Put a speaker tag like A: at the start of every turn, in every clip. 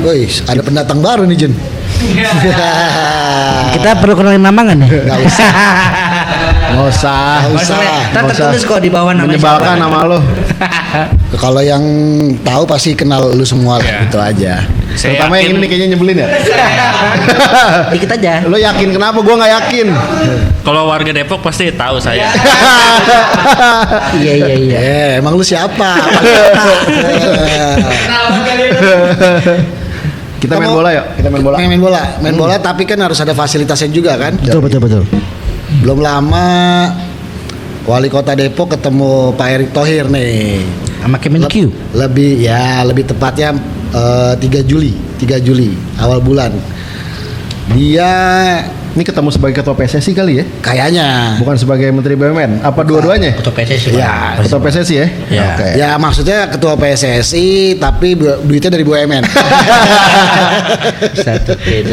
A: Woi, ada pendatang baru nih Jun.
B: Kita perlu kenalin nama nggak nih?
A: Gak usah.
C: Nggak usah.
B: Ntar tertulis kok di bawah nama
C: menyebalkan nama lo.
A: Kalau yang tahu pasti kenal lu semua lah.
C: Itu aja.
D: Saya
C: Terutama yang
D: yakin-
C: ini nih kayaknya nyebelin ya.
B: Dikit aja.
C: Lo yakin kenapa? Gua nggak yakin.
D: Kalau warga Depok pasti tahu saya.
B: Iya.
A: Emang lu siapa?
C: Kita main bola yuk. Kita main bola.
A: Main bola tapi kan harus ada fasilitasnya juga kan.
B: Betul.
A: Belum lama Wali Kota Depok ketemu Pak Erick Thohir nih.
B: Sama Kemenq.
A: Lebih tepatnya 3 Juli awal bulan. Dia
C: Ini ketemu sebagai ketua PSSI kali ya?
A: kayaknya
C: Bukan sebagai Menteri BUMN. Apa dua-duanya?
B: Ketua PSSI.
A: Ya,
C: Ketua PSSI ya?
B: Ya.
C: Oke.
A: ya maksudnya ketua PSSI tapi duitnya dari BUMN.
B: Satu itu.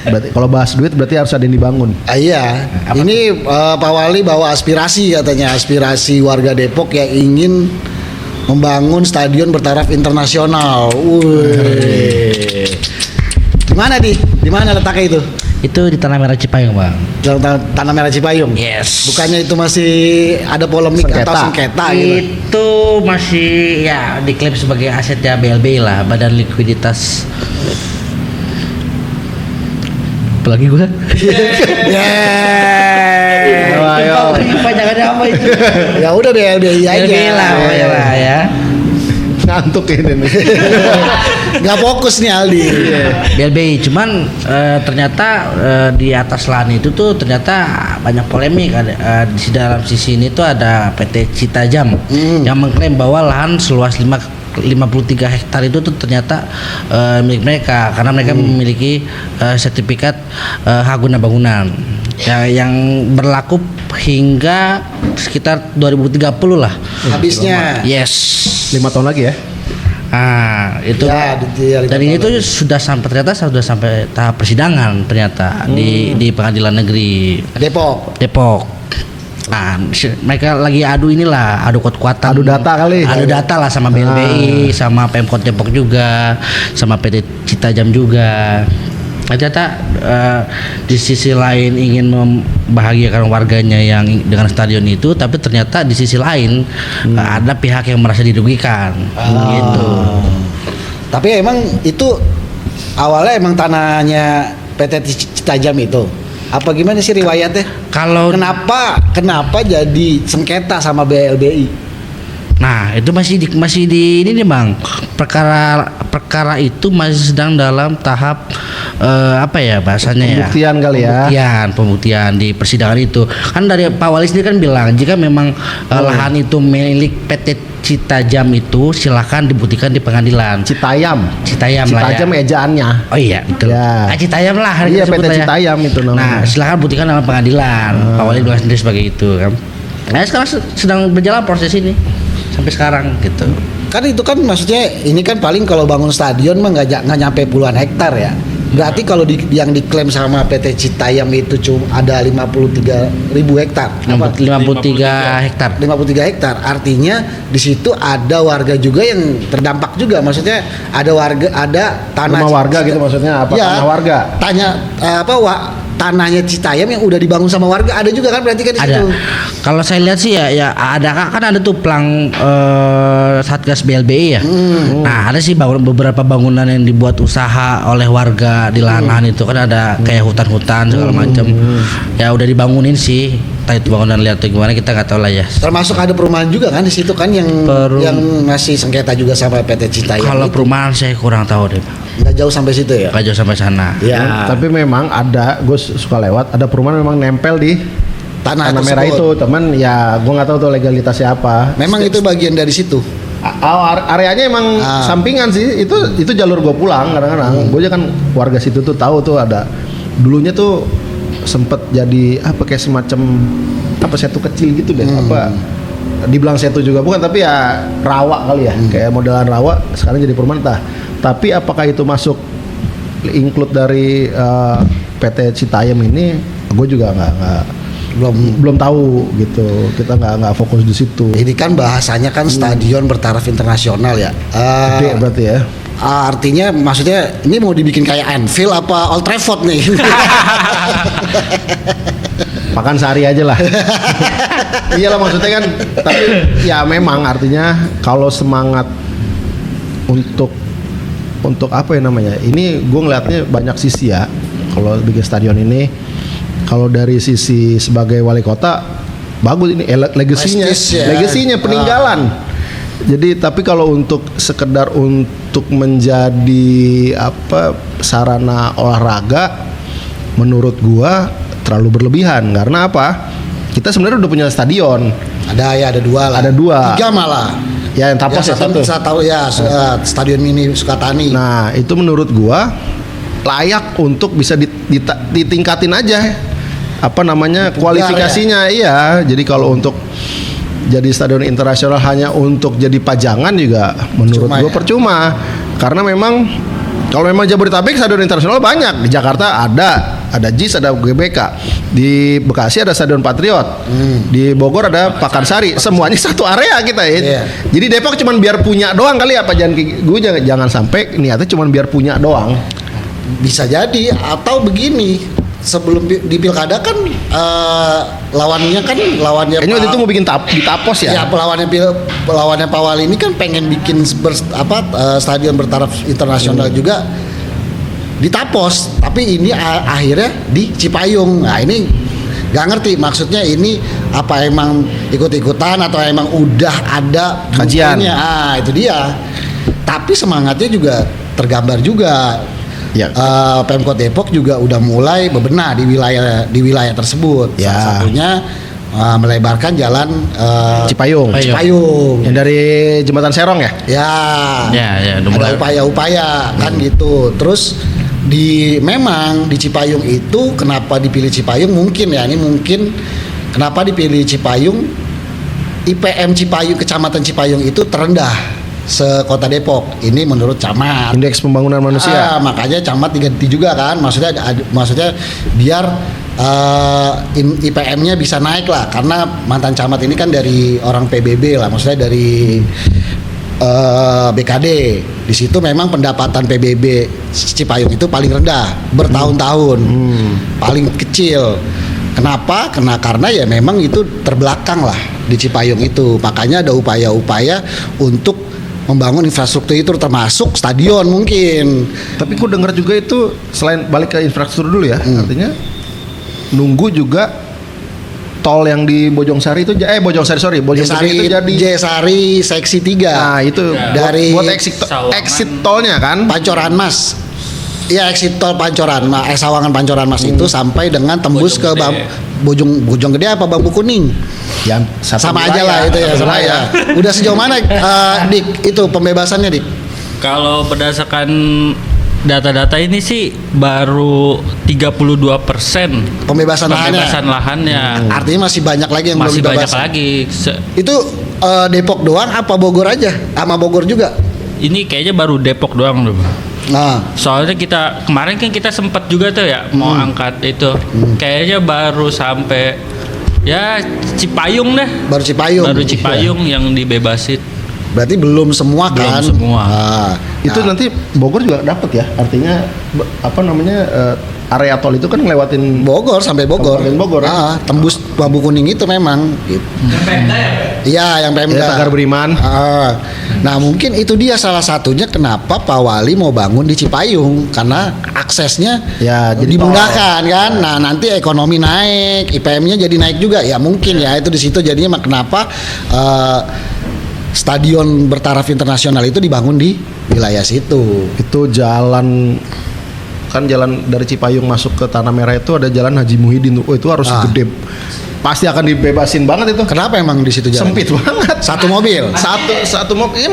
C: Berarti kalau bahas duit berarti harus ada yang dibangun.
A: Iya, ini Pak Wali bawa aspirasi katanya, aspirasi warga Depok yang ingin membangun stadion bertaraf internasional. Wih. Di mana letaknya itu?
B: Itu di Tanah Merah Cipayung, Bang.
A: Tanah Merah Cipayung.
B: Yes.
A: Bukannya itu masih ada polemik atau sengketa gitu?
B: Itu masih ya diklaim sebagai asetnya BLBI lah, Badan Likuiditas. Apalagi gue?
C: Ayo.
B: Panjangannya apa itu?
A: Ya udah BLBI aja.
B: BLBI lah, pokoknya lah ya.
C: Ngantuk ini nih.
A: Nggak fokus nih Aldi.
B: BLBI, cuman ternyata di atas lahan itu tuh ternyata banyak polemik. Ada di dalam sisi ini tuh ada PT Citajam yang mengklaim bahwa lahan seluas 53 hektar itu tuh ternyata milik mereka karena mereka memiliki sertifikat hak guna bangunan yang berlaku hingga sekitar 2030 lah.
A: Habisnya.
B: Yes.
C: 5 tahun lagi ya?
B: Ah, itu
A: Ya,
B: dan ini tuh sudah sampai tahap persidangan ternyata di pengadilan negeri Depok. Nah, mereka lagi adu kuat-kuatan.
C: Adu data kali.
B: Adu data lah sama BLBI, sama Pemkot Depok juga, sama PT Citajam juga. Nah, ternyata di sisi lain ingin membahagiakan warganya yang dengan stadion itu, tapi ternyata di sisi lain ada pihak yang merasa dirugikan, gitu.
A: Tapi emang itu awalnya emang tanahnya PT Citajam itu. Apa gimana sih riwayatnya?
B: Kalau
A: Kenapa jadi sengketa sama BLBI?
B: Nah, itu masih di ini nih, Bang. Perkara itu masih sedang dalam tahap apa ya bahasanya
C: Pembuktian kali ya.
B: Pembuktian di persidangan itu. Kan dari Pak Wali sendiri kan bilang jika memang lahan itu milik PT Citajam itu silahkan dibuktikan di pengadilan.
C: Citayam
B: lah ya.
C: ejaannya.
B: Oh iya, betul.
C: Ya.
B: Citajam lah.
C: Iya,
B: disebut
C: PT
B: lah ya.
C: Citayam itu namanya.
B: Nah, silahkan buktikan dalam pengadilan. Pak Wali bilang sendiri sebagai itu kan. Nah, sekarang sedang berjalan proses ini sampai sekarang gitu.
A: Kan itu kan maksudnya ini kan paling kalau bangun stadion mah nggak nyampe puluhan hektar ya. Berarti kalau yang diklaim sama PT Citayam itu cuma ada 53.000 hektar.
B: 53 hektar.
A: 53 hektar. Artinya di situ ada warga juga yang terdampak juga. Maksudnya ada tanah
C: Rumah warga gitu maksudnya apa?
A: Ya,
C: Tanah warga.
A: Tanahnya Citayam yang udah dibangun sama warga ada juga kan berarti kan di
B: Ada.
A: situ.
B: Kalau saya lihat sih ya ada kan ada tuh plang Satgas BLBI ya. Nah, ada sih beberapa bangunan yang dibuat usaha oleh warga di lahan itu kan ada kayak hutan-hutan segala macam. Ya udah dibangunin sih. Entah itu bangunan lihat atau gimana kita nggak tahu lah ya.
A: Termasuk ada perumahan juga kan di situ kan yang masih sengketa juga sama PT Citayam.
B: Kalau
A: itu.
B: perumahan saya kurang tahu deh.
A: Nggak jauh sampai situ ya.
B: Nggak jauh sampai sana.
A: Ya.
C: Tapi memang ada, gue suka lewat, ada perumahan memang nempel di
A: Tanah
C: merah itu,
A: tersebut.
C: teman ya gue nggak tahu tuh legalitasnya apa.
A: Memang itu bagian dari situ.
C: Areanya emang sampingan sih, itu jalur gue pulang kadang-kadang. Gue aja kan warga situ tuh tahu tuh ada dulunya tuh sempet jadi apa kayak semacam apa setu kecil gitu deh, apa dibilang setu juga bukan tapi ya rawa kali ya, kayak modelan rawa sekarang jadi perumahan entah. Tapi apakah itu masuk include dari PT Citayam ini, gue juga nggak belum tahu gitu. Kita nggak fokus di situ.
A: Ini kan bahasanya kan stadion bertaraf internasional ya.
C: Gede berarti ya.
A: artinya maksudnya ini mau dibikin kayak Anfield apa Old Trafford nih?
C: Makan sehari aja lah. Iyalah maksudnya kan, tapi ya memang artinya kalau semangat untuk apa ya namanya? Ini gue ngeliatnya banyak sisi ya. Kalau bikin stadion ini, kalau dari sisi sebagai wali kota bagus ini legasinya,
A: Prestis ya.
C: legasinya peninggalan. Jadi tapi kalau untuk sekedar untuk menjadi apa sarana olahraga, menurut gua terlalu berlebihan. Karena apa? Kita sebenarnya udah punya stadion.
A: Ada 2 lah.
C: Ada 2.
A: 3 malah.
C: Ya yang Tapos ya satu.
A: Saya tahu ya Stadion Mini Sukatani.
C: Nah itu menurut gua layak untuk bisa ditingkatin aja apa namanya kualifikasinya. Iya. Jadi kalau untuk jadi stadion internasional hanya untuk jadi pajangan juga menurut
A: Percuma
C: gua
A: ya?
C: percuma. Karena memang kalau memang Jabodetabek stadion internasional banyak. Di Jakarta ada JIS, ada GBK. Di Bekasi ada Stadion Patriot. Di Bogor ada Pakansari. Semuanya satu area kita ya.
A: Iya.
C: Jadi Depok cuman biar punya doang kali apa jangan sampai niatnya cuman biar punya doang.
A: Bisa jadi atau begini. Sebelum di pilkada kan lawannya
C: Kayaknya waktu itu mau bikin di Tapos ya.
A: Ya pelawannya Pak Wali ini kan pengen bikin stadion bertaraf internasional juga di Tapos, tapi ini akhirnya di Cipayung. Nah ini nggak ngerti maksudnya ini apa emang ikut-ikutan atau emang udah ada
C: Kajian.
A: buktinya. Itu dia. Tapi semangatnya juga tergambar juga.
C: Ya.
A: Pemkot Depok juga udah mulai bebenah di wilayah tersebut.
C: Ya.
A: Salah satunya melebarkan jalan
C: Cipayung. Yang dari Jembatan Serong ya?
D: Ya, udah
A: ada
D: mulai.
A: upaya-upaya kan gitu. Terus memang di Cipayung itu kenapa dipilih Cipayung mungkin kenapa dipilih Cipayung, IPM Cipayung, Kecamatan Cipayung itu terendah se-Kota Depok. Ini menurut camat.
C: Indeks pembangunan manusia.
A: Makanya camat diganti juga kan. Maksudnya biar IPM-nya bisa naik lah, karena mantan camat ini kan dari orang PBB lah, maksudnya dari BKD. Di situ memang pendapatan PBB Cipayung itu paling rendah bertahun-tahun, paling kecil. Kenapa? Karena ya memang itu terbelakang lah di Cipayung itu. Makanya ada upaya-upaya untuk membangun infrastruktur itu, termasuk stadion mungkin.
C: Tapi ku dengar juga itu selain balik ke infrastruktur dulu ya, artinya nunggu juga tol yang di Bojongsari itu Bojongsari itu jadi
A: Jayasari seksi 3.
C: Nah itu
A: dari
C: buat exit tolnya kan
A: Pancoran Mas. Ya exit tol Pancoran Mas, Sawangan Pancoran Mas itu sampai dengan tembus ke Bojong Gede apa Bambu Kuning.
C: ya satu
A: Sama aja
C: wilayah,
A: lah itu ya,
C: satu
A: sama
C: wilayah.
A: ya. Udah sejauh mana Dik itu pembebasannya Dik?
D: Kalau berdasarkan data-data ini sih baru 32%
A: Pembebasan
D: lahannya.
A: Artinya masih banyak lagi yang
D: Masih
A: belum
D: banyak
A: dibebasan.
D: lagi.
A: Itu Depok doang apa Bogor aja? Sama Bogor juga?
D: Ini kayaknya baru Depok doang loh.
A: Nah,
D: Soalnya kemarin kan kita sempat juga tuh ya mau angkat itu. Kayaknya baru sampai ya Cipayung deh.
A: baru Cipayung.
D: Baru Cipayung yang dibebasin.
A: Berarti belum semua
D: Belum
A: kan?
D: semua.
C: Itu nanti Bogor juga dapat ya, artinya area tol itu kan ngelewatin
A: Bogor sampai Bogor.
C: Kabupaten Bogor, ya?
A: Tembus Bambu Kuning itu memang gitu. Iya, yang Pemda.
C: Pagar Beriman.
A: Nah, mungkin itu dia salah satunya kenapa Pak Wali mau bangun di Cipayung, karena aksesnya
C: Ya, jadi
A: dimudahkan kan. Nah, nanti ekonomi naik, IPM-nya jadi naik juga. Ya mungkin ya itu di situ jadinya kenapa stadion bertaraf internasional itu dibangun di wilayah situ.
C: Itu jalan dari Cipayung masuk ke Tanah Merah itu ada jalan Haji Muhyiddin tuh. Oh, itu harus gede. Pasti akan dibebasin banget itu.
A: Kenapa emang di situ jalan?
C: Sempit banget.
A: Satu mobil.
C: Satu mobil. Ini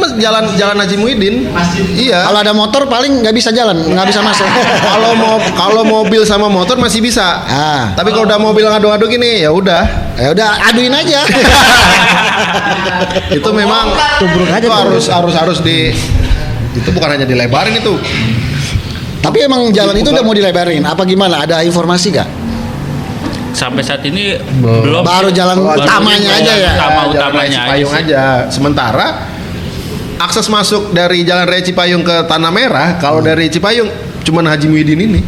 C: jalan Haji Muhyiddin. Iya.
A: Kalau ada motor paling nggak bisa jalan, nggak bisa masuk.
C: Kalau mobil sama motor masih bisa. Tapi kalau udah mobil ngadu-ngadu gini ya udah.
A: Ya udah aduin aja.
C: Itu memang
B: Tubruk aja
C: itu harus di itu bukan hanya dilebarin itu.
A: Tapi emang jalan itu udah mau dilebarin. Apa gimana? Ada informasi gak?
D: Sampai saat ini belum.
A: Baru jalan utamanya aja ya.
D: Utamanya
C: Cipayung
D: aja.
C: aja. Sementara akses masuk dari Jalan Raya Cipayung ke Tanah Merah, kalau dari Cipayung cuman Haji Muhyiddin ini.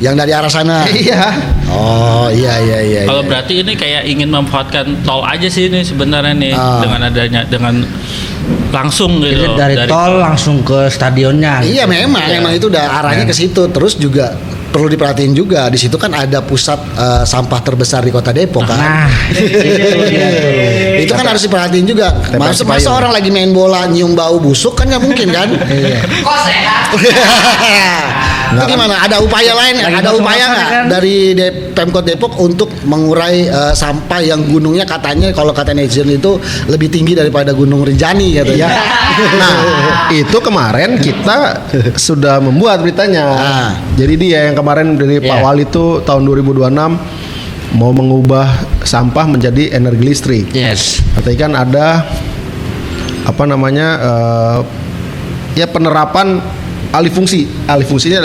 A: Yang dari arah sana.
C: Iya.
A: Oh iya.
D: Kalau berarti ini kayak ingin memanfaatkan tol aja sih ini sebenarnya nih dengan langsung gitu.
B: Jadi dari tol langsung ke stadionnya.
A: Iya memang itu udah arahnya ke situ. Terus juga perlu diperhatiin juga di situ kan ada pusat sampah terbesar di Kota Depok kan.
B: Nah,
A: itu kan harus diperhatiin juga. Masa orang lagi main bola nyium bau busuk kan nggak mungkin kan?
B: Kok sehat?
A: Itu gimana? Ada upaya lain? Ada upaya nggak
B: kan?
A: dari Pemkot Depok untuk mengurai sampah yang gunungnya katanya kalau kata netizen itu lebih tinggi daripada Gunung Rinjani katanya.
C: Nah, itu kemarin kita sudah membuat beritanya. Jadi dia yang kemarin dari Pak Wali itu tahun 2026 mau mengubah sampah menjadi energi listrik.
B: Yes.
C: Artinya kan ada apa namanya ya penerapan alih fungsinya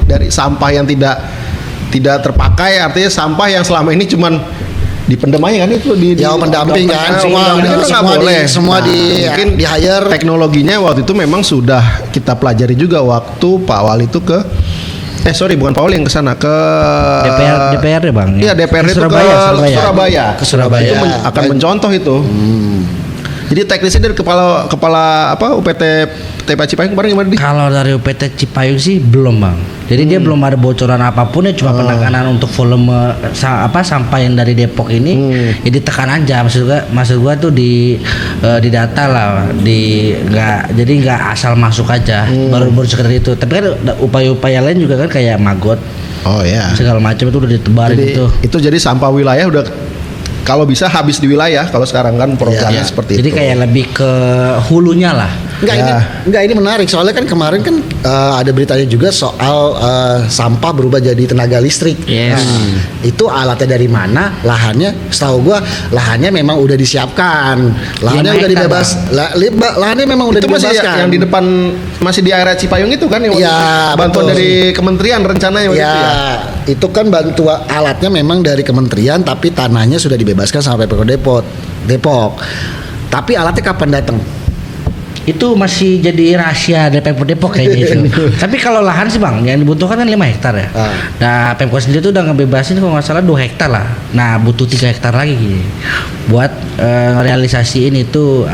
C: dari sampah yang tidak terpakai, artinya sampah yang selama ini cuman dipendam aja kan itu
A: pendamping kan semua
C: mungkin
A: di hire.
C: Teknologinya waktu itu memang sudah kita pelajari juga waktu Pak Wali itu ke bukan Pak Wali yang ke sana ke
B: DPR ya Bang.
C: Iya DPR itu
B: Ke Surabaya.
C: Itu akan mencontoh itu. Jadi teknisnya dari kepala UPT Cipayung kemarin gimana?
B: Kalau dari UPT Cipayung sih belum Bang. Jadi dia belum ada bocoran apapun ya, cuma penekanan untuk volume sampah yang dari Depok ini ya ditekan aja. Maksud gua tuh di data lah, jadi nggak asal masuk aja. Baru sekedar itu. Tapi kan upaya-upaya lain juga kan kayak maggot.
C: Oh ya.
B: Segala macam itu udah ditebarin
C: jadi, itu jadi sampah wilayah udah kalau bisa habis di wilayah, kalau sekarang kan programnya seperti
B: jadi
C: itu. Jadi
B: kayak lebih ke hulunya lah.
A: Ini menarik soalnya kan kemarin kan ada beritanya juga soal sampah berubah jadi tenaga listrik.
B: Yes.
A: Itu alatnya dari mana? Lahannya, setahu gua lahannya memang udah disiapkan. Lahannya udah dibebas. Lahannya memang udah dibebaskan.
C: Itu masih yang di depan masih di area Cipayung itu kan yang bantuan dari kementerian rencananya
A: ya, itu kan bantuan alatnya memang dari kementerian tapi tanahnya sudah dibebaskan sampai Pemkot Depok. Tapi alatnya kapan datang?
B: Itu masih jadi rahasia dari Pemkot Depok kayaknya itu. Tapi kalau lahan sih Bang, yang dibutuhkan kan 5 hektar ya. Nah, Pemkot sendiri tuh udah ngebebasin kalau nggak salah 2 hektar lah. Nah, butuh 3 hektar lagi gitu. Buat realisasiin itu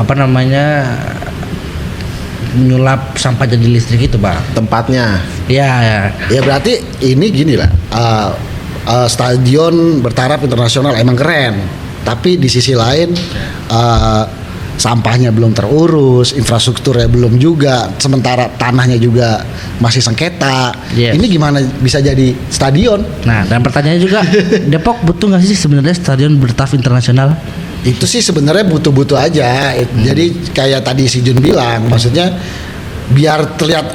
B: nyulap sampah jadi listrik itu Bang.
C: Tempatnya.
B: Ya
A: berarti ini gini lah. Stadion bertaraf internasional emang keren. Tapi di sisi lain sampahnya belum terurus, infrastrukturnya belum juga, sementara tanahnya juga masih sengketa.
B: Yes. Ini
A: gimana bisa jadi stadion?
B: Nah, dan pertanyaannya juga, Depok butuh nggak sih sebenarnya stadion bertaraf internasional?
A: Itu sih sebenarnya butuh-butuh aja. Jadi kayak tadi si Jun bilang, maksudnya biar terlihat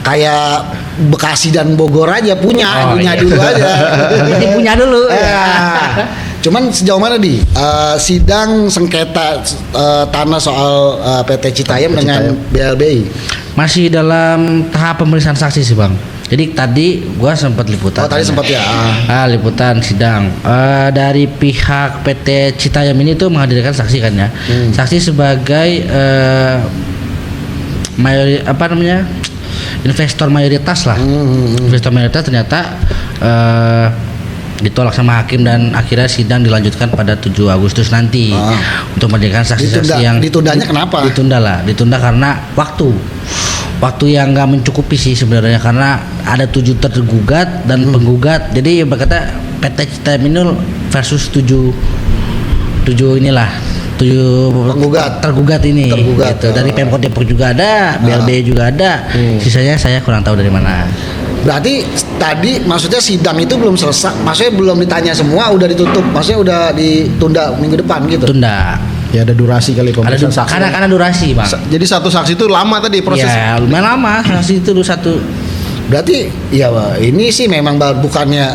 A: kayak Bekasi dan Bogor aja punya dulu aja.
B: Jadi punya dulu.
A: Cuman sejauh mana sidang sengketa tanah soal PT Citayam dengan BLBI?
B: Masih dalam tahap pemeriksaan saksi sih Bang. Jadi tadi gua sempat liputan.
A: Tadi sempat ya.
B: Liputan sidang. Dari pihak PT Citayam ini tuh menghadirkan saksi kan ya. Saksi sebagai investor mayoritas lah. Investor mayoritas ternyata ditolak sama hakim dan akhirnya sidang dilanjutkan pada 7 Agustus nanti untuk menghadirkan saksi-saksi yang
A: ditundanya kenapa?
B: Ditunda karena waktu yang nggak mencukupi sih sebenarnya, karena ada 7 tergugat dan penggugat. Jadi berkata PT Citayam ini versus 7 tergugat ini. Gitu. Dari Pemkot Depok juga ada, BLB juga ada. Sisanya saya kurang tahu dari mana.
A: Berarti tadi maksudnya sidang itu belum selesai, maksudnya belum ditanya semua, udah ditutup, maksudnya udah ditunda minggu depan gitu.
B: Tunda.
C: Ya ada durasi kali pemeriksaan saksi.
B: Karena durasi Bang.
C: Jadi satu saksi itu lama tadi proses.
B: Ya lumayan lama saksi itu satu.
A: Berarti ya ini sih memang bukannya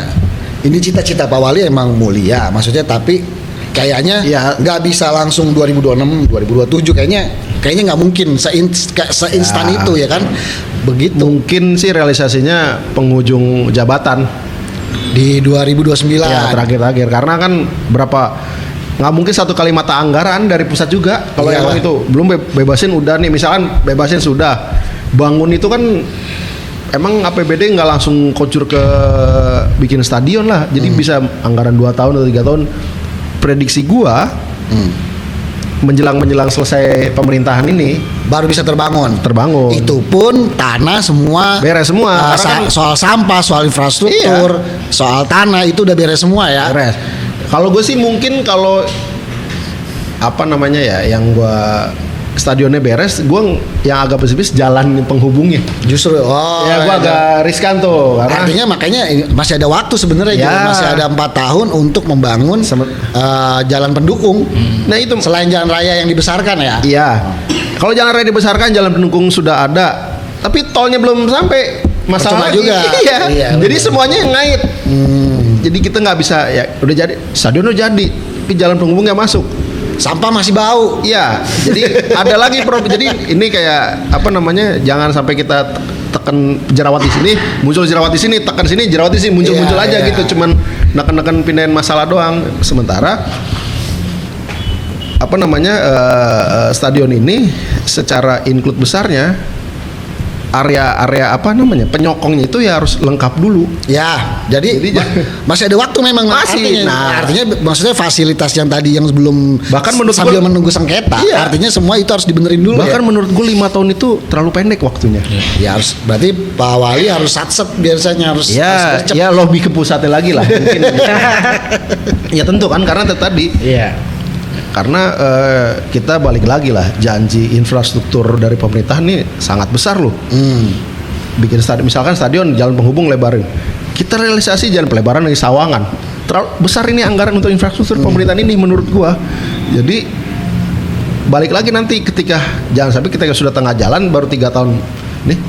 A: ini cita-cita Pak Wali emang mulia, maksudnya tapi kayaknya nggak bisa langsung 2026 2027 kayaknya nggak mungkin seinstan itu ya kan. Begitu.
C: Mungkin sih realisasinya penghujung jabatan
A: di 2029.
C: Ya terakhir karena kan berapa nggak mungkin satu kali mata anggaran dari pusat juga kalau
A: Iyalah.
C: emang itu belum bebasin udah nih, misalkan bebasin sudah bangun itu kan emang APBD nggak langsung kucur ke bikin stadion lah, jadi bisa anggaran 2 tahun atau 3 tahun. Prediksi gua menjelang selesai pemerintahan ini
A: Baru bisa terbangun.
C: terbangun.
A: Itu pun tanah semua
C: Beres semua, karena kan-
A: soal sampah, soal infrastruktur, soal tanah itu udah beres semua ya.
C: beres. Kalau gue sih mungkin kalau apa namanya ya, yang gua stadionnya beres, gue yang agak pesimis jalan penghubungnya.
A: Justru
C: Ya gue agak riskan tuh karena
A: artinya makanya masih ada waktu sebenarnya
C: Ya.
A: gitu. Masih ada 4 tahun untuk membangun jalan pendukung.
C: nah itu
A: Selain jalan raya yang dibesarkan ya.
C: iya. Kalau jalan raya dibesarkan, jalan pendukung sudah ada, tapi tolnya belum sampai. Masalah
A: Percuma juga.
C: Iya.
A: Iya,
C: Jadi
A: benar.
C: semuanya yang ngait. Jadi kita nggak bisa ya udah jadi stadion udah jadi, tapi jalan penghubung nggak masuk.
A: Sampah masih bau.
C: Iya, jadi ada lagi problem. Jadi ini kayak apa namanya? Jangan sampai kita tekan jerawat di sini, muncul jerawat di sini, tekan sini, jerawat di sini, muncul-muncul
A: Iya,
C: aja
A: iya.
C: gitu. Cuman neken-neken pindahin masalah doang. Sementara apa namanya? Stadion ini secara include besarnya area apa namanya? Penyokongnya itu ya harus lengkap dulu.
A: Ya, jadi
C: Jadi
A: masih ada waktu memang
C: Masih.
A: artinya.
C: Nah.
A: Artinya maksudnya fasilitas yang tadi yang sebelum
C: Bahkan menurut
A: sambil
C: gua-
A: menunggu sengketa,
C: Iya.
A: artinya semua itu harus dibenerin dulu
C: Bahkan
A: ya.
C: menurut gue 5 tahun itu terlalu pendek waktunya.
A: Ya harus berarti Pak Wali harus satset biasanya harus
C: Ya,
A: harus
C: ya lobby ke pusatnya lagi lah mungkin. Ya tentu kan karena tadi
B: Iya.
C: karena kita balik lagi lah, janji infrastruktur dari pemerintah ini sangat besar loh. Bikin stadion, misalkan stadion jalan penghubung lebarin, kita realisasi jalan pelebaran dari Sawangan, terlalu besar ini anggaran untuk infrastruktur pemerintahan ini menurut gua. Jadi balik lagi nanti ketika jangan sampai kita sudah tengah jalan baru 3 tahun nih,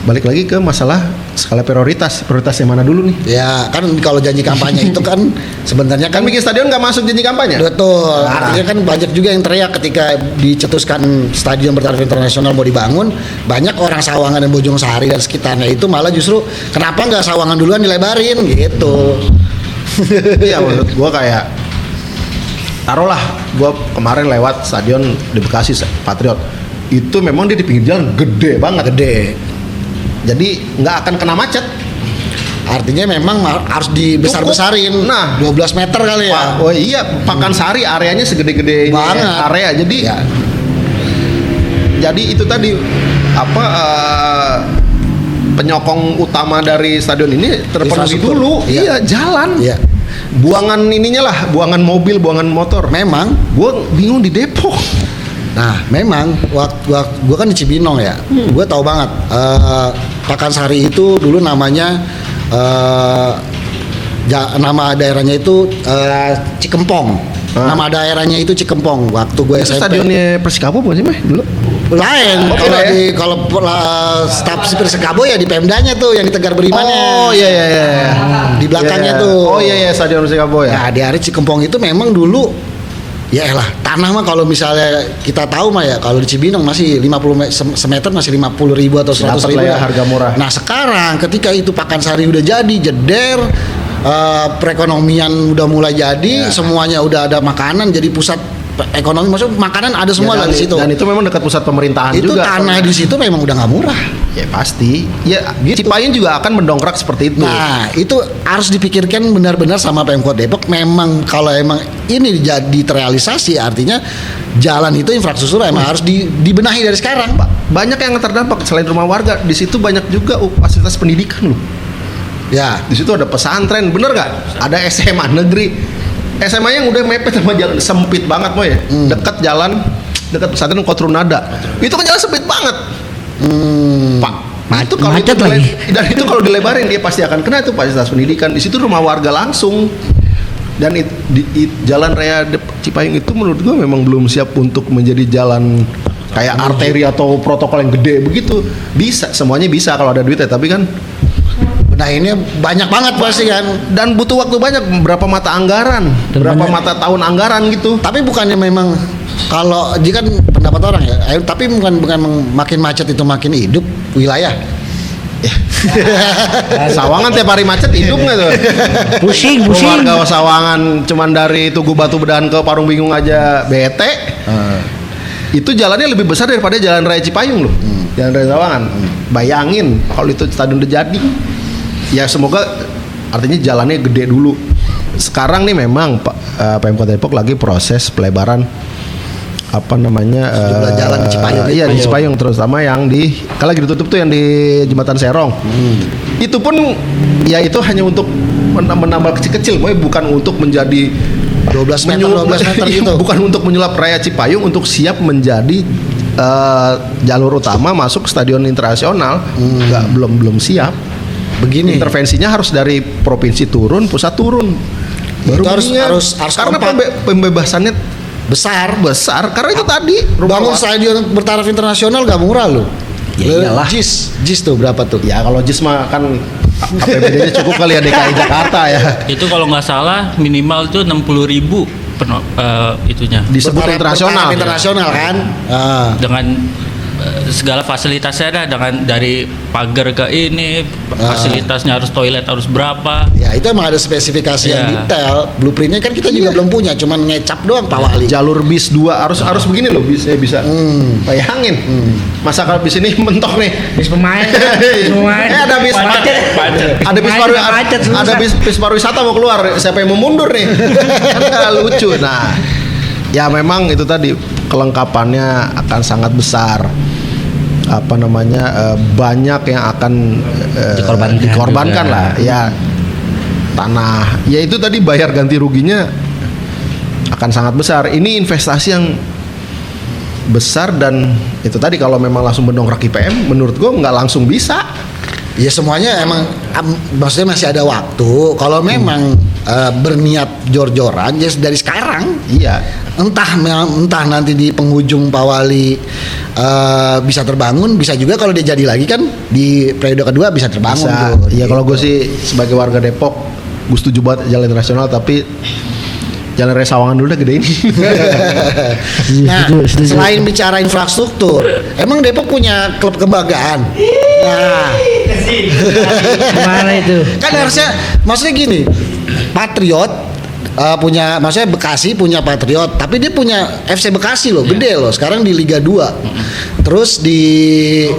C: balik lagi ke masalah skala prioritas yang mana dulu nih.
A: Ya kan kalau janji kampanye itu kan sebenarnya
C: Kan
A: kan
C: bikin stadion nggak masuk janji kampanye.
A: betul. Artinya kan banyak juga yang teriak ketika dicetuskan stadion bertaraf internasional mau dibangun, banyak orang Sawangan dan Bojong Sari dan sekitarnya itu malah justru kenapa nggak Sawangan duluan dilebarin gitu.
C: Iya, menurut gua kayak taruhlah gua kemarin lewat stadion di Bekasi Patriot, itu memang dia di pinggir jalan gede banget,
A: Gede.
C: jadi nggak akan kena macet.
A: Artinya memang harus dibesar-besarin.
C: Nah.
A: 12 meter kali ya.
C: Oh iya, Pakansari areanya segede-gede ini
A: Banget.
C: area, jadi
A: Ya.
C: jadi itu tadi apa penyokong utama dari stadion ini terpenuhi
A: Infrastruktur.
C: dulu.
A: Iya.
C: Iya, jalan.
A: Iya.
C: Buangan ininya lah, buangan mobil, buangan motor.
A: Memang.
C: Gua bingung di Depok.
A: Nah, memang waktu gua kan di Cibinong ya. Gua tahu banget Pakansari itu dulu namanya nama daerahnya itu Cikempong. Nama daerahnya itu Cikempong waktu gue
C: Itu
A: SMP.
C: stadionnya Persikabo bukan sih, Meh, dulu?
A: Lain
C: Oh,
A: kalau
C: beda ya?
A: di kalau staf sipir Sekabo ya di Pemdanya tuh yang di Tegar Berimannya.
C: Oh iya iya iya.
A: Di belakangnya
C: Iya, iya.
A: tuh.
C: Oh iya iya, stadion Persikabo ya.
A: Nah, di area Cikempong itu memang dulu ya elah tanah mah kalau misalnya kita tahu mah ya kalau di Cibinong masih 50 semeter masih 50.000 atau 100.000
C: Dapet lah ya, harga murah.
A: Nah sekarang ketika itu Pakansari udah jadi jeder, perekonomian udah mulai jadi, semuanya udah ada makanan, jadi pusat ekonomi, maksudnya makanan ada semua
C: Ya,
A: lah di situ.
C: Dan itu memang dekat pusat pemerintahan
A: Itu
C: juga.
A: tanah di situ memang udah nggak murah.
C: Ya pasti. Ya Cipayung juga akan mendongkrak seperti itu.
A: Nah, itu harus dipikirkan benar-benar sama Pemkot Depok. Memang kalau emang ini jadi terrealisasi, artinya jalan itu infrastruktur emang harus dibenahi dari sekarang, Pak.
C: Banyak yang terdampak selain rumah warga. Di situ banyak juga fasilitas pendidikan loh.
A: Ya,
C: Di situ ada pesantren, bener nggak? Ada SMA negeri. SMA yang udah mepet sama jalan sempit banget Boy ya. Dekat jalan, dekat pesantren Kotrunada. Itu kan jalan sempit banget. Pak, itu kalau
B: macet
C: itu
B: lagi.
C: dan itu kalau dilebarin dia pasti akan kena itu fasilitas pendidikan. Di situ rumah warga langsung. Dan jalan raya Cipayung itu menurut gua memang belum siap untuk menjadi jalan kayak arteri atau protokol yang gede begitu. Bisa, semuanya bisa kalau ada duitnya, tapi kan
A: benahinnya banyak banget pasti kan.
C: dan butuh waktu banyak, berapa mata anggaran,
B: Dan
C: berapa
B: banyak-
C: mata tahun anggaran gitu.
A: Tapi bukannya memang kalau dia kan pendapat orang ya, tapi bukan makin macet itu makin hidup wilayah.
C: Sawangan tiap hari macet hidup nggak tuh?
B: Pusing.
C: Warga Sawangan cuman dari Tugu Batu Bedahan ke Parung Bingung aja bete. Itu jalannya lebih besar daripada Jalan Raya Cipayung loh. Jalan Raya Sawangan. Bayangin kalau itu stadion udah jadi. Ya semoga artinya jalannya gede dulu. Sekarang nih memang Pemkot Depok lagi proses pelebaran
A: Sejumlah jalan di Cipayung.
C: Iya di Cipayung, terutama yang kalau lagi ditutup tuh yang di Jembatan Serong. Itu pun ya itu hanya untuk menambal kecil-kecil, bukan untuk menjadi
A: 12 meter gitu.
C: Bukan untuk menyulap Raya Cipayung untuk siap menjadi jalur utama masuk Stadion Internasional. Belum siap.
A: Begini.
C: Intervensinya harus dari provinsi turun, pusat turun. Baru
A: harus
C: karena pembebasannya besar karena itu tadi
A: bangun stadion bertaraf internasional gak murah loh.
C: Ya iyalah.
A: JIS tuh berapa tuh?
C: Ya kalau JIS mah kan APBD-nya cukup kali ya DKI Jakarta ya.
D: Itu kalau nggak salah minimal itu 60.000 itunya.
C: Disebut internasional.
A: Internasional kan?
D: Dengan segala fasilitasnya ada, dengan dari pagar ke ini fasilitasnya harus toilet harus berapa.
A: Ya itu emang ada spesifikasi yang detail. Blueprintnya kan kita juga belum punya, cuman ngecap doang Pak Wali.
C: Jalur bis 2 harus begini loh bisnya bisa. Bayangin. Masa kalau bis ini mentok nih.
B: Bis pemain.
C: Ada bis
D: Macet.
C: Ada bis pariwisata mau keluar, siapa yang mau mundur nih? Kan lucu. Nah, ya memang itu tadi kelengkapannya akan sangat besar. Banyak yang akan dikorbankan lah. Ya tanah. Ya itu tadi bayar ganti ruginya akan sangat besar. Ini investasi yang besar dan itu tadi kalau memang langsung mendongkrak IPM menurut gue nggak langsung bisa.
A: Ya semuanya emang maksudnya masih ada waktu. Kalau memang berniat jor-joran ya dari sekarang.
C: Iya.
A: Entah nanti di penghujung Pak Wali bisa terbangun, bisa juga kalau dia jadi lagi kan di periode kedua bisa terbangun tuh.
C: Iya kalau gue sih sebagai warga Depok gue setuju banget jalan internasional, tapi Jalan Raya Sawangan dulu udah gede ini.
A: Nah, selain bicara infrastruktur, emang Depok punya klub kebanggaan. Nah,
B: Gimana itu?
A: kan harusnya, maksudnya gini, Patriot punya, maksudnya Bekasi punya Patriot, tapi dia punya FC Bekasi loh, gede loh. Sekarang di Liga 2. Terus di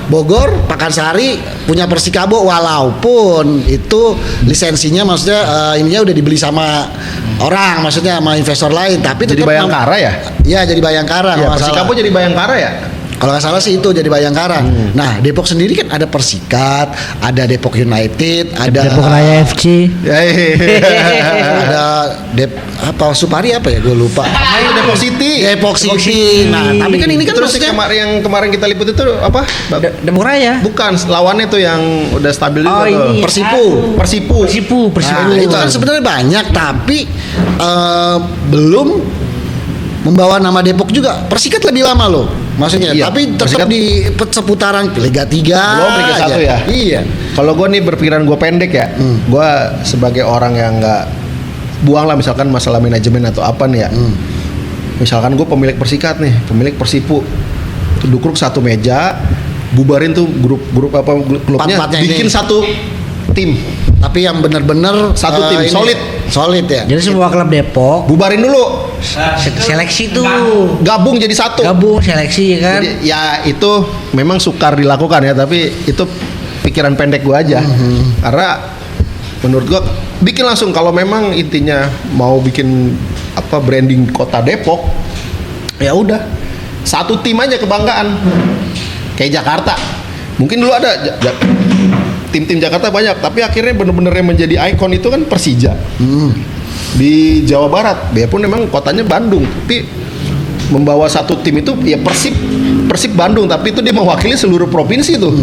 A: Bogor, Pakansari punya Persikabo, walaupun itu lisensinya maksudnya ininya udah dibeli sama orang, maksudnya sama investor lain, tapi
C: Jadi Bayangkara ya?
A: Iya, jadi Bayangkara.
C: Ya, Persikabo jadi Bayangkara ya?
A: Kalau nggak salah sih itu jadi Bayangkara. Nah, Depok sendiri kan ada Persikat, ada Depok United, ada
B: Depok Raya FC.
A: ada Supari apa ya? Gue lupa.
C: Depok City.
A: Depok City. Nah, tapi kan ini kan
C: terus
A: maksudnya
C: yang kemarin kita liput itu apa?
B: Depok Raya.
C: Bukan, lawannya tuh yang udah stabil juga tuh.
B: ini.
A: Persipu. Nah, itu kan sebenarnya banyak, tapi belum membawa nama Depok juga. Persikat lebih lama loh. Maksudnya,
C: Iya,
A: tapi tetap di seputaran Liga 3.
C: Belum Liga 1 ya?
A: Iya.
C: Kalau gue nih berpikiran gue pendek ya, gue sebagai orang yang nggak buang lah misalkan masalah manajemen atau apa nih ya. Misalkan gue pemilik Persikat nih, pemilik Persipu, duduk satu meja, bubarin tuh grup apa klubnya,
A: Empat-empatnya
C: bikin
A: ini.
C: satu tim,
A: Tapi yang benar-benar
C: satu tim
A: solid ya.
B: Jadi semua klub Depok
C: bubarin dulu,
B: seleksi tuh.
C: gabung jadi satu.
B: Gabung seleksi ya kan.
C: Jadi, ya itu memang sukar dilakukan ya, tapi itu pikiran pendek gua aja. Karena menurut gua bikin langsung, kalau memang intinya mau bikin apa branding kota Depok, ya udah satu tim aja kebanggaan. Kayak Jakarta. Mungkin dulu ada tim-tim Jakarta banyak, tapi akhirnya bener-bener yang menjadi ikon itu kan Persija. Di Jawa Barat, biarpun memang kotanya Bandung, tapi membawa satu tim itu ya Persib Bandung, tapi itu dia mewakili seluruh provinsi tuh.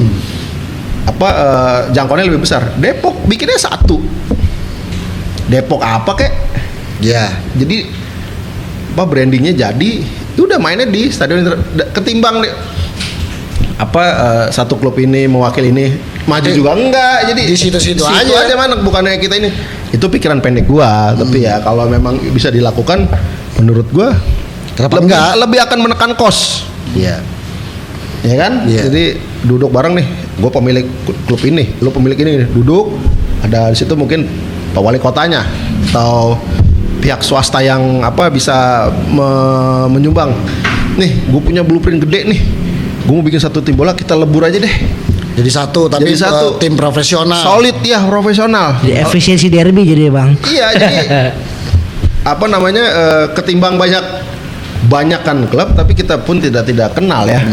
C: Jangkauannya lebih besar. Depok bikinnya satu. Depok apa kek?
A: Ya.
C: Jadi brandingnya jadi, udah mainnya di stadion ketimbang satu klub ini mewakili ini maju juga enggak, jadi
A: di situ-situ aja
C: mana, bukannya kita ini. Itu pikiran pendek gua, tapi ya kalau memang bisa dilakukan menurut gua lebih akan menekan kos.
A: Iya.
C: Ya kan?
A: Iya.
C: Jadi duduk bareng nih, gue pemilik klub ini, lu pemilik ini, duduk ada di situ mungkin Pak Wali Kotanya atau pihak swasta yang bisa menyumbang. Nih, gue punya blueprint gede nih. Gue mau bikin satu tim bola, kita lebur aja deh.
A: Jadi satu, tapi
C: Jadi satu.
A: tim profesional.
C: Solid ya, profesional.
B: Jadi efisiensi derby jadi bang.
C: Iya, jadi ketimbang banyak kan klub, tapi kita pun tidak kenal ya.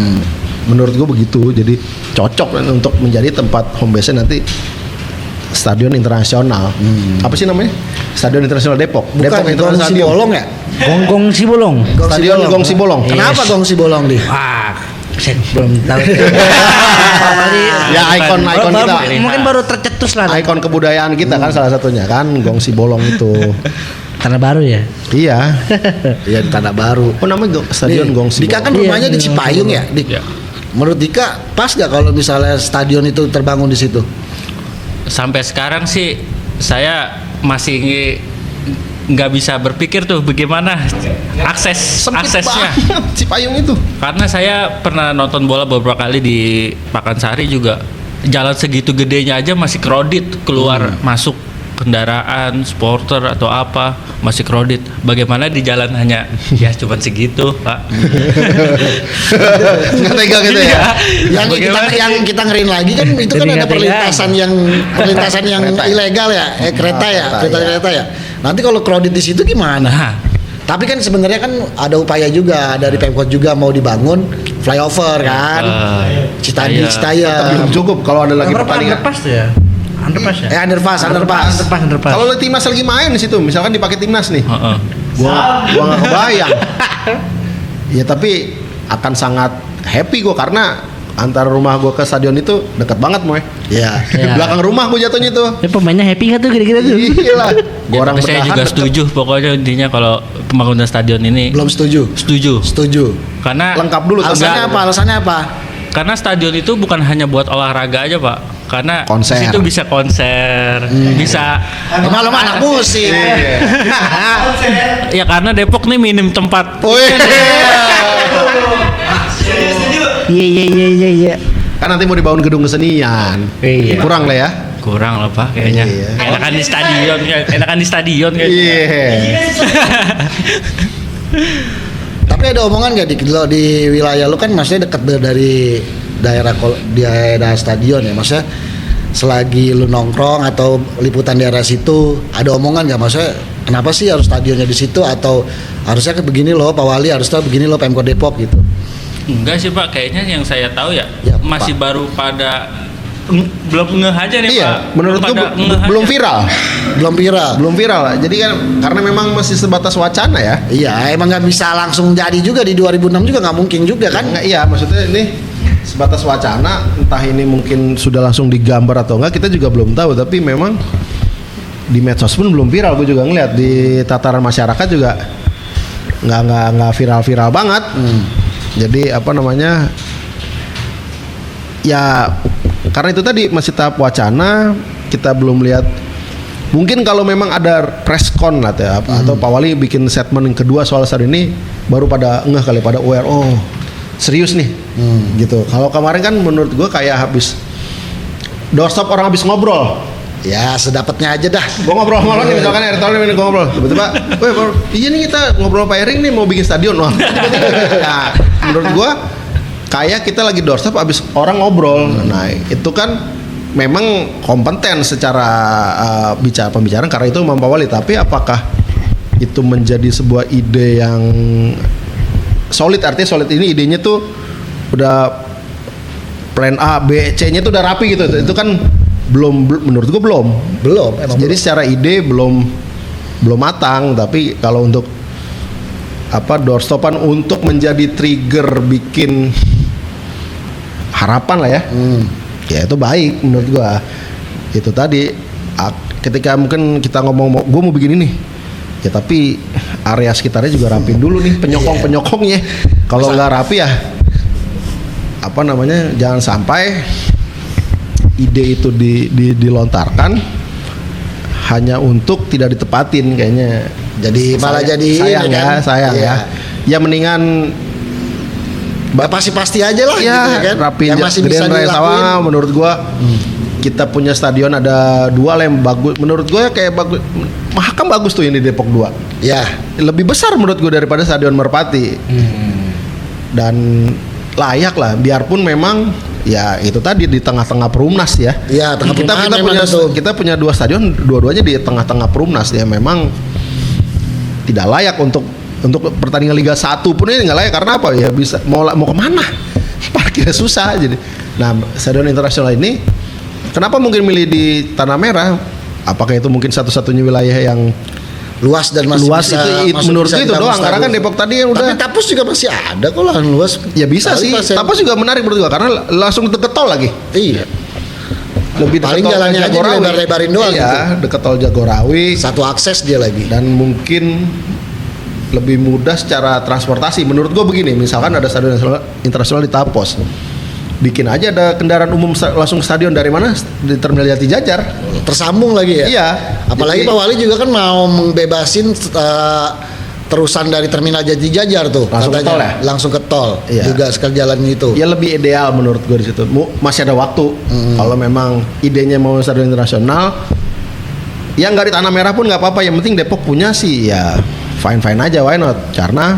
C: Menurut gue begitu. Jadi cocok untuk menjadi tempat home base nanti Stadion Internasional. Apa sih namanya? Stadion Internasional Depok.
A: Bukan
C: Depok
A: Gong
C: Internasional Stadium.
A: Sibolong ya?
B: Gonggong si bolong.
C: Stadion Gong Sibolong.
A: Kenapa
B: Yes.
A: Gong Sibolong di?
B: Wah, saya belum tahu.
C: Ya ikon kita.
B: Mungkin baru tercetus lah.
C: Ikon kebudayaan kita kan salah satunya kan Gong Sibolong itu.
B: Tanah Baru ya.
C: Iya.
A: Iya di Tanah Baru.
C: Apa namanya Stadion Gong
A: Dika
C: Sibolong?
A: kan rumahnya di
B: Iya,
A: Cipayung ya, Dik.
D: Ya.
A: Menurut Dika pas gak kalau misalnya stadion itu terbangun di situ?
D: Sampai sekarang sih saya masih nggak bisa berpikir tuh bagaimana
C: Sempit
D: aksesnya.
C: banget Cipayung itu.
D: Karena saya pernah nonton bola beberapa kali di Pakansari juga, jalan segitu gedenya aja masih crowded, keluar masuk kendaraan, supporter atau apa masih crowded. Bagaimana di jalan hanya ya cuma segitu, Pak.
C: Nggak tega gitu ya.
A: Yang kita ngeriin lagi kan itu kan
B: Jadi
A: ada
B: nggak
A: perlintasan yang ilegal ya, kereta ya. Nanti kalau crowded di situ gimana?
D: Nah,
A: Tapi kan sebenarnya kan ada upaya juga dari Pemkot juga mau dibangun flyover kan. Citayam.
C: Belum cukup kalau ada lagi pertandingan.
B: Underpass tuh ya. Underpass ya.
A: Underpass.
C: Kalau timnas lagi main di situ, misalkan dipakai timnas nih,
D: heeh.
C: gua nggak kebayang. Ya tapi akan sangat happy gua karena antara rumah gua ke stadion itu deket banget moy.
A: Iya.
B: Iya.
C: Belakang rumah gua jatuhnya tuh.
B: Ya pemainnya happy nggak tuh kira-kira tuh?
C: Gila. Gua orang
D: Tapi saya
C: bertahan
D: juga
C: deket.
D: setuju pokoknya intinya kalau pembangunan stadion ini
A: Belum setuju.
D: setuju. Karena
C: Lengkap dulu
A: Alasannya apa?
D: karena stadion itu bukan hanya buat olahraga aja, Pak. Karena
C: Konser.
D: di situ bisa konser, bisa
A: Malam anak musik.
D: ya karena Depok nih minim tempat.
B: Iya.
C: Kan nanti mau dibangun gedung kesenian.
B: Iya.
C: Kurang lah ya.
D: Kurang lah, Pak, kayaknya.
C: Iya.
D: Enakan di stadion kayaknya.
C: Iya.
A: Tapi ada omongan gak di wilayah lu kan maksudnya dekat dari daerah stadion ya, maksudnya selagi lu nongkrong atau liputan daerah situ ada omongan gak maksudnya kenapa sih harus stadionnya di situ atau harusnya kayak begini loh Pak Wali, harusnya begini loh Pemkot Depok gitu.
D: Enggak sih, Pak, kayaknya yang saya tahu ya,
A: Ya,
D: masih
A: Pak.
D: baru pada belum ngeh aja nih,
C: Iya,
D: Pak.
C: menurut gua
D: Pada ngeh aja.
C: belum viral.
A: Belum viral.
C: Lah. Jadi kan karena memang masih sebatas wacana ya.
A: Iya, emang nggak bisa langsung jadi juga di 2006 juga nggak mungkin juga kan.
C: Nggak, iya, maksudnya ini sebatas wacana, entah ini mungkin sudah langsung digambar atau enggak kita juga belum tahu, tapi memang di medsos pun belum viral. Gue juga ngeliat di tataran masyarakat juga nggak viral banget. Jadi apa namanya, ya karena itu tadi masih tahap wacana, kita belum lihat. Mungkin kalau memang ada preskon lah atau Pak Wali bikin statement yang kedua soal saat ini, baru pada ngeh kali, pada aware, oh serius nih, gitu. Kalau kemarin kan menurut gue kayak habis doorstop orang habis ngobrol.
A: Ya sedapatnya aja dah.
C: Gue ngobrol sama lo nih, misalkan Erick Thohir ini gue ngobrol, tiba-tiba, iya nih kita ngobrol Pak Erick nih mau bikin stadion, wah. Nah, menurut gue kayak kita lagi doorstop abis orang ngobrol. Nah itu kan memang kompeten secara pembicaraan karena itu Pak Wali. Tapi apakah itu menjadi sebuah ide yang solid? Artinya solid ini idenya tuh udah plan A, B, C-nya tuh udah rapi gitu. Itu kan belum menurut gue belum.
A: Emang
C: Jadi secara ide belum matang. Tapi kalau untuk doorstopan untuk menjadi trigger bikin harapan lah ya. Ya itu baik menurut gua. Itu tadi ketika mungkin kita ngomong gua mau begini nih. Ya tapi area sekitarnya juga rapiin dulu nih penyokong-penyokongnya. Kalau nggak rapi ya jangan sampai ide itu dilontarkan hanya untuk tidak ditepatin kayaknya.
A: Jadi malah jadi
C: sayang
A: ini kan.
C: sayang
A: Iya.
C: ya. Ya mendingan
A: pasti aja lah
C: ya,
A: gitu kan.
C: Rapi
A: Yang masih bisa
C: Gedean Raya
A: dilakuin.
C: Sawah menurut gua kita punya stadion ada 2 lah yang bagus. Menurut gua kayak bagus. Mahakam bagus tuh yang di Depok 2.
A: Ya,
C: Lebih besar menurut gua daripada Stadion Merpati. Dan layak lah, biarpun memang ya itu tadi di tengah-tengah Perumnas ya.
A: Iya, tengah
C: kita
A: perumahan memang
C: punya
A: itu.
C: kita punya 2 stadion, dua-duanya di tengah-tengah Perumnas ya. Memang tidak layak untuk pertandingan Liga 1 pun ini nggak layak karena apa ya, bisa mau kemana, parkirnya susah jadi. Nah, stadion internasional ini kenapa mungkin milih di Tanah Merah? Apakah itu mungkin satu-satunya wilayah yang
A: luas dan masih
C: luas?
A: bisa,
C: Itu menurut
A: bisa
C: gue itu
A: dibangun
C: doang karena kan
A: stadion.
C: Depok tadi yang
A: Tapi
C: udah
A: Tapus juga masih ada kok lahan luas.
C: ya bisa sih.
A: 100%.
C: Tapos juga menarik menurut gua karena langsung deket tol lagi.
A: Iya.
C: Lebih
A: Paling
C: deket tol
A: jalannya aja
C: Jagorawi.
A: dilebar-lebarin doang
C: Iya,
A: gitu.
C: deket tol Jagorawi
A: Satu akses dia lagi.
C: dan mungkin lebih mudah secara transportasi. Menurut gua begini, misalkan ada stadion internasional di Tapos, bikin aja ada kendaraan umum langsung ke stadion dari mana? Di Terminal Jati Jajar.
A: Tersambung lagi ya.
C: Iya.
A: Apalagi
C: Jadi-
A: Pak Wali juga kan mau membebasin terusan dari Terminal Jati Jajar tuh
C: Langsung ke
A: katanya.
C: tol ya?
A: Langsung ke tol
C: Iya.
A: juga sekali jalan itu.
C: Ya lebih ideal menurut gue di situ. Masih ada waktu. Kalau memang idenya mau stadion internasional, ya nggak di Tanah Merah pun nggak apa-apa. Yang penting Depok punya sih ya fine aja, why not? Karena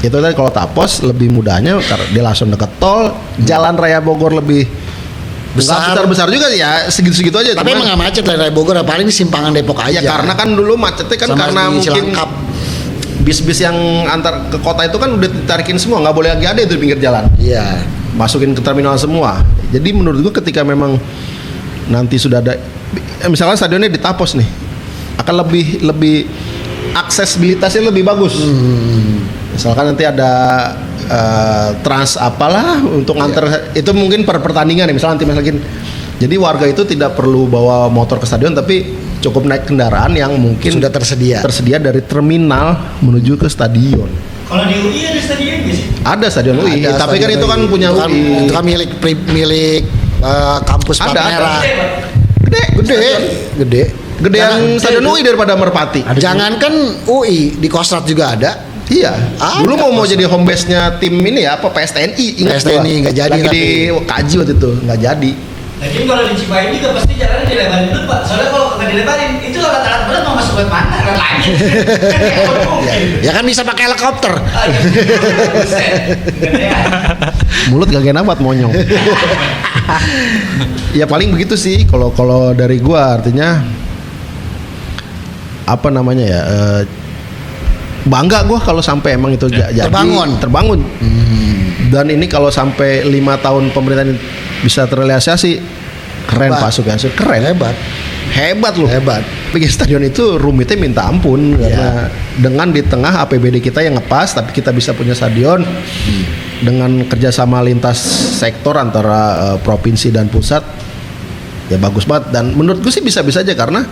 C: itu tadi kalau Tapos lebih mudahnya karena dia langsung deket tol, Jalan Raya Bogor lebih
A: Besar.
C: besar juga sih ya, segitu aja.
A: Tapi emang nggak macet lah Raya Bogor, paling di simpangan Depok aja.
C: ya karena kan dulu macetnya kan
A: Sama
C: karena
A: di
C: mungkin
A: Cilangkap.
C: bis-bis yang antar ke kota itu kan udah ditarikin semua, nggak boleh lagi ada itu di pinggir jalan.
A: Iya.
C: Masukin ke terminal semua. Jadi menurut gua ketika memang nanti sudah ada misalkan stadionnya di Tapos nih, akan lebih aksesibilitasnya lebih bagus. Misalkan nanti ada trans apalah untuk nganter itu mungkin per pertandingan ya, misalnya nanti misalkan jadi warga itu tidak perlu bawa motor ke stadion tapi cukup naik kendaraan yang mungkin
A: Sudah tersedia.
C: dari terminal menuju ke stadion.
E: Kalau di UI ada stadion nggak sih?
C: Ada stadion UI,
A: Ada
C: tapi kan
A: stadion
C: itu kan
A: UI.
C: punya
A: Itu kan-
C: UI.
A: Itu kan milik kampus
C: Ada,
A: Plat
C: ada.
A: Merah.
C: Gede.
A: Gede.
C: Gedean stadion UI daripada Merpati.
A: Jangankan UI, di Kostrad juga ada.
C: Iya.
A: Ada,
C: Dulu mau jadi home base-nya tim ini ya, apa PSTNI, ingat
A: PSTNI,
C: gua.
A: nggak jadi
C: Lagi
A: tapi.
C: di kaji waktu itu, nggak jadi.
E: Lagi kalau di Cimahi juga pasti jalannya dilebarin dulu Pak. Soalnya kalau nggak dilebarin itu alat-alat berat mau masuk ke mana? Alat lagi. Kan nggak mungkin.
A: Ya kan bisa pakai helikopter.
E: Ah, iya. Buset. Gedean.
C: Mulut gak enak banget monyong. Ya paling begitu sih kalau dari gua, artinya apa namanya ya? Bangga gua kalau sampai emang itu jadi terbangun. Dan ini kalau sampai 5 tahun pemerintahan ini bisa terrealisasi, keren
A: Hebat.
C: Pak Subianto, keren. Hebat loh.
A: Hebat.
C: Bikin stadion itu rumitnya minta ampun karena dengan di tengah APBD kita yang ngepas tapi kita bisa punya stadion dengan kerjasama lintas sektor antara provinsi dan pusat ya bagus banget. Dan menurut gue sih bisa-bisa aja karena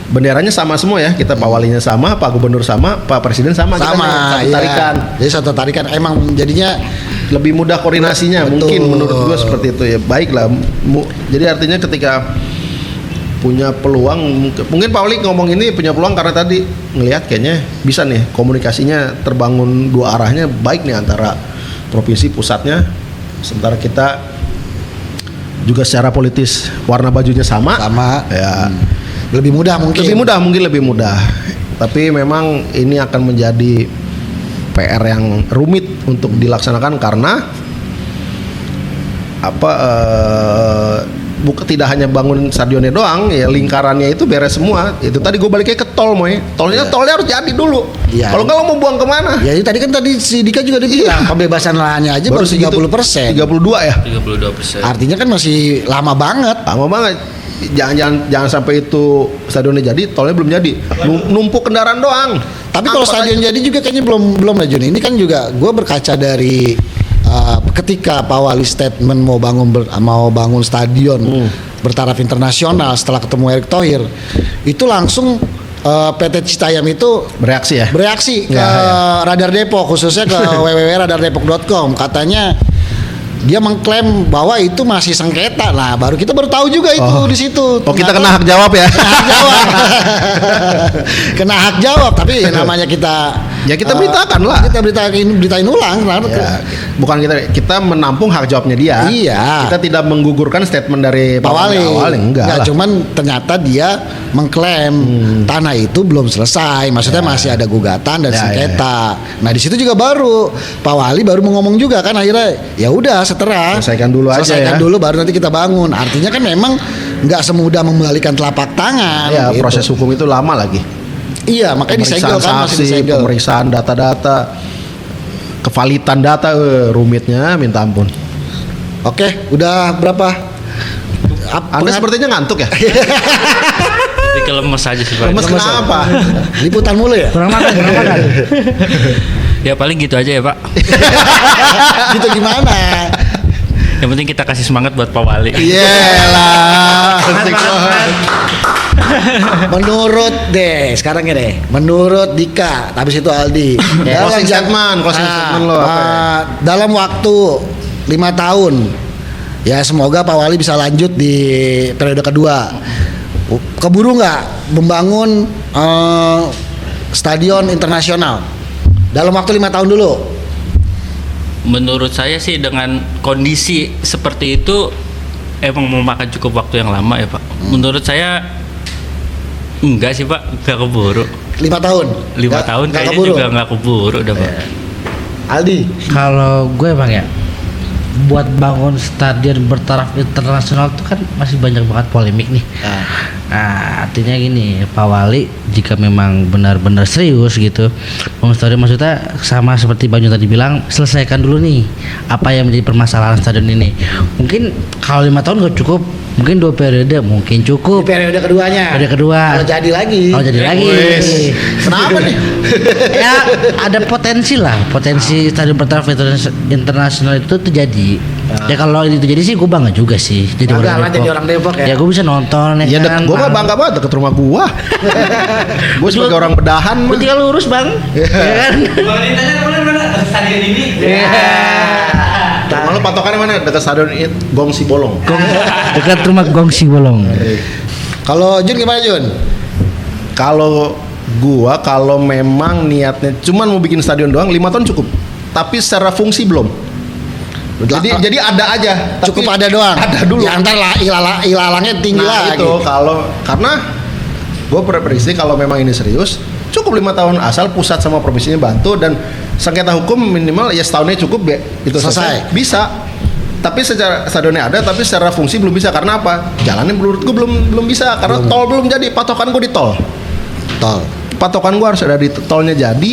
C: benderanya sama semua ya, kita Pak Walinya sama, Pak Gubernur sama, Pak Presiden sama, kita
A: Sama,
C: satu
A: iya.
C: tarikan.
A: Jadi satu tarikan emang jadinya
C: Lebih mudah koordinasinya.
A: Betul.
C: Mungkin menurut gue seperti itu ya. Baiklah. Jadi artinya ketika punya peluang, mungkin Pak Wali ngomong ini punya peluang karena tadi ngelihat kayaknya bisa nih komunikasinya terbangun dua arahnya baik nih antara provinsi pusatnya, sementara kita juga secara politis warna bajunya sama ya.
A: lebih mudah mungkin.
C: Mungkin lebih mudah. Tapi memang ini akan menjadi PR yang rumit untuk dilaksanakan karena tidak hanya bangun stadionnya doang, ya lingkarannya itu beres semua. Itu tadi gue baliknya ke tol, Moy. Tolnya harus jadi dulu.
A: Iya.
C: Kalau nggak lo mau buang kemana?
A: Ya itu tadi kan si Dika juga dibilang pembebasan lahannya aja baru 30%.
C: 32 ya.
D: 32%.
A: Artinya kan masih lama banget.
C: Lama banget. Jangan sampai itu stadionnya jadi, tolnya belum jadi. Numpuk kendaraan doang.
A: Tapi kalau stadion jadi juga kayaknya belum lah Jun. Ini kan juga gue berkaca dari ketika Pak Wali statement mau bangun stadion bertaraf internasional setelah ketemu Erick Thohir, itu langsung PT Citayam itu bereaksi ke Radar Depok, khususnya ke www.radardepok.com. Katanya dia mengklaim bahwa itu masih sengketa. Nah, kita baru tahu juga itu di situ.
C: Oh, kita kena hak jawab ya.
A: Hak jawab. Kena hak jawab, tapi ya namanya kita
C: Ya kita beritakan lah.
A: Kita beritain ulang.
C: Ya, bukan kita menampung hak jawabnya dia.
A: Iya.
C: Kita tidak menggugurkan statement dari
A: Pak Wali.
C: enggak lah.
A: Cuman ternyata dia mengklaim tanah itu belum selesai. Maksudnya masih ada gugatan dan sengketa. Nah, di situ juga baru Pak Wali baru mau ngomong juga kan akhirnya ya udah seterah.
C: Selesaikan dulu aja ya.
A: Dulu baru nanti kita bangun. Artinya kan memang nggak semudah membalikan telapak tangan.
C: Ya,
A: gitu.
C: proses hukum itu lama lagi.
A: Iya, makanya disegel kan, masih
C: saksi,
A: disegel.
C: pemeriksaan data-data, kevalitan data, rumitnya minta ampun.
A: Oke, udah berapa?
C: Anda sepertinya ngantuk ya?
D: Tapi kelemes aja sih Pak.
C: Lemes kenapa?
A: Liputan mulu ya?
B: Kurang makan.
D: Ya paling gitu aja ya Pak.
A: Gitu gimana?
D: Yang penting kita kasih semangat buat Pak Wali.
C: Iyalah.
A: Menurut sekarang ya deh. Menurut Dika, habis itu Aldi.
C: Closing statement lo apa ya?
A: Dalam waktu 5 tahun, ya semoga Pak Wali bisa lanjut di periode kedua. Keburu nggak membangun stadion internasional dalam waktu 5 tahun dulu?
D: Menurut saya sih dengan kondisi seperti itu emang memakan cukup waktu yang lama ya Pak. Menurut saya enggak sih Pak, enggak keburu.
A: 5 tahun?
D: 5 tahun
A: nggak
D: kayaknya
A: keburu?
D: juga enggak keburu dah Pak.
A: Aldi?
B: Kalau gue Bang ya, buat bangun stadion bertaraf internasional tuh kan masih banyak banget polemik nih. Nah, artinya gini, Pak Wali jika memang benar-benar serius gitu, bangun stadion maksudnya sama seperti Bang Jun tadi bilang, selesaikan dulu nih apa yang menjadi permasalahan stadion ini. Mungkin kalau 5 tahun gak cukup, mungkin 2 periode mungkin
A: Di
B: cukup.
A: periode keduanya?
B: Periode kedua.
A: Kalau jadi lagi?
B: Kalau jadi lagi.
C: Kenapa nih?
B: Ya ada potensi stadion bertaraf internasional itu terjadi. Ya kalau itu jadi sih gue bangga juga sih jadi
A: Bangga lah jadi orang Depok ya?
B: Ya gue bisa nonton
C: Ya
B: kan.
C: gue mah bangga banget deket rumah gua. Gue sebagai orang bedahan mah.
B: Gue tinggal lurus Bang. Ya kan.
E: Kalau ditanya mana stadion ini?
C: Rumah lu patokannya mana? Dekat stadion Gongsi Bolong.
B: Dekat rumah Gongsi Bolong.
A: Kalau Jun gimana Jun?
C: Kalau kalau memang niatnya cuman mau bikin stadion doang 5 tahun cukup. Tapi secara fungsi belum. Jadi ada aja.
A: Cukup ada doang.
C: Ada dulu.
A: Ya antar lah ilalangnya tinggi
C: Nah
A: lagi.
C: itu karena gue prediksi kalau memang ini serius cukup 5 tahun asal pusat sama provinsinya bantu dan sengketa hukum minimal ya setahunnya cukup itu selesai. Bisa. Tapi secara stadionnya ada tapi secara fungsi belum bisa karena apa? Jalannya menurut gue belum bisa karena tol belum jadi. Patokan gue di tol. Patokan gue harus ada di tolnya jadi.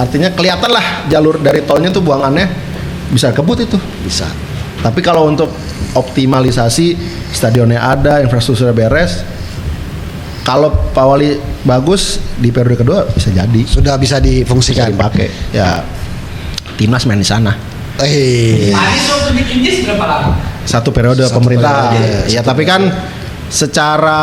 C: Artinya kelihatan lah jalur dari tolnya tuh buangannya bisa kebut itu.
A: Bisa.
C: Tapi kalau untuk optimalisasi stadionnya ada, infrastrukturnya beres, kalau Pak Wali bagus di periode kedua bisa jadi.
A: Sudah bisa difungsikan.
C: Dipakai. Ya timnas main di sana.
E: Anies waktu bikin JIS berapa lama?
C: Satu periode
A: Satu
C: pemerintah.
A: periode,
C: Ya
A: satu
C: tapi kan secara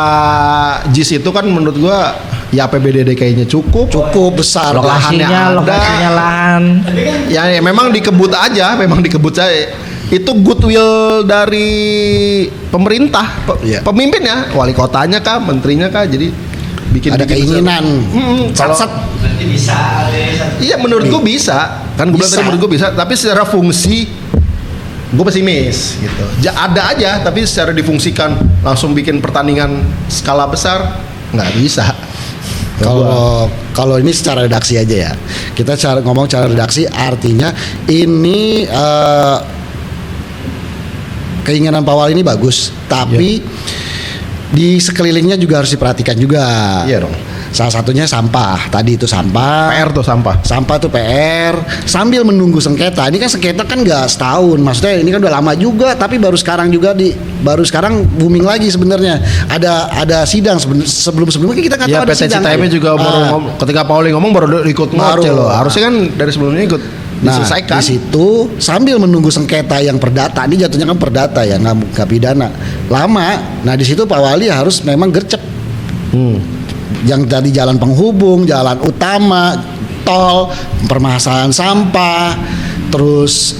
C: JIS itu kan menurut gua ya APBD DKI-nya cukup.
A: Cukup besar.
B: Lokasinya
C: ada.
B: lahan.
C: Ya memang dikebut aja, saya. Itu goodwill dari pemerintah,
A: Iya.
C: pemimpinnya, wali kotanya kah, menterinya kah, jadi bikin
A: Ada keinginan.
C: Kalau
E: Nanti bisa
C: iya menurut gua bisa, kan gua bilang
A: Bisa.
C: tadi menurut gua bisa, tapi secara fungsi gua pesimis gitu. Ada aja, tapi secara difungsikan langsung bikin pertandingan skala besar nggak bisa.
A: Kalau ini secara redaksi aja ya. Kita ngomong cara redaksi artinya ini keinginan Pak Wali ini bagus, tapi di sekelilingnya juga harus diperhatikan juga.
C: Iya dong.
A: Salah satunya sampah. Tadi itu sampah.
C: PR tuh sampah.
A: Sampah tuh PR. Sambil menunggu sengketa. Ini kan sengketa kan nggak setahun. Maksudnya ini kan udah lama juga. Tapi baru sekarang booming lagi sebenarnya. Ada sidang sebelumnya kita nggak
C: Ya
A: tahu ada
C: PT
A: sidang.
C: Citayam juga baru ketika Pak Wali ngomong baru ikut ngoceh
A: Baru.
C: loh. Harusnya kan dari sebelumnya ikut
A: Nah,
C: diselesaikan.
A: di situ sambil menunggu sengketa yang perdata, ini jatuhnya kan perdata ya, nggak pidana. Lama. Nah, di situ Pak Wali harus memang gercep. Yang tadi jalan penghubung, jalan utama, tol, permasalahan sampah, terus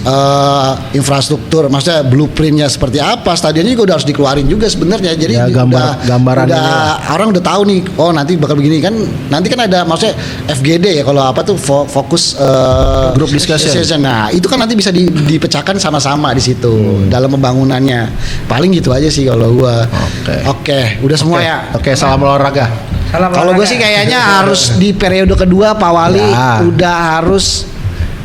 A: infrastruktur, maksudnya blueprintnya seperti apa, stadionnya juga udah harus dikeluarin juga sebenarnya. Jadi
C: Ya, gambarannya
A: orang udah tahu nih, oh nanti bakal begini kan. Nanti kan ada maksudnya FGD ya, kalau apa tuh fokus
C: Group discussion.
A: Nah itu kan nanti bisa dipecahkan sama-sama di situ dalam pembangunannya. Paling gitu aja sih kalau gua. Oke, udah semua ya.
C: Oke, salam olahraga.
A: Kalau gue sih kayaknya harus di periode kedua Pak Wali
C: Ya.
A: udah harus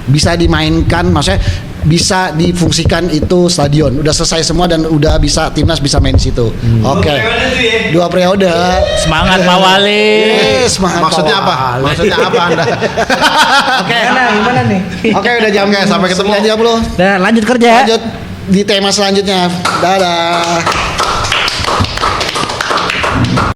A: bisa dimainkan, maksudnya bisa difungsikan itu stadion. Udah selesai semua dan udah bisa timnas bisa main di situ. Oke. Dua periode.
D: Semangat Pak Wali.
A: Semangat
C: Maksudnya
A: Pak
C: apa?
A: Wali.
C: Maksudnya apa Anda?
A: Oke.
B: Gimana nih?
A: Oke, udah jam
C: Oke, sampai ketemu.
A: 9.30.
B: Lanjut kerja.
A: Lanjut di tema selanjutnya. Dadah.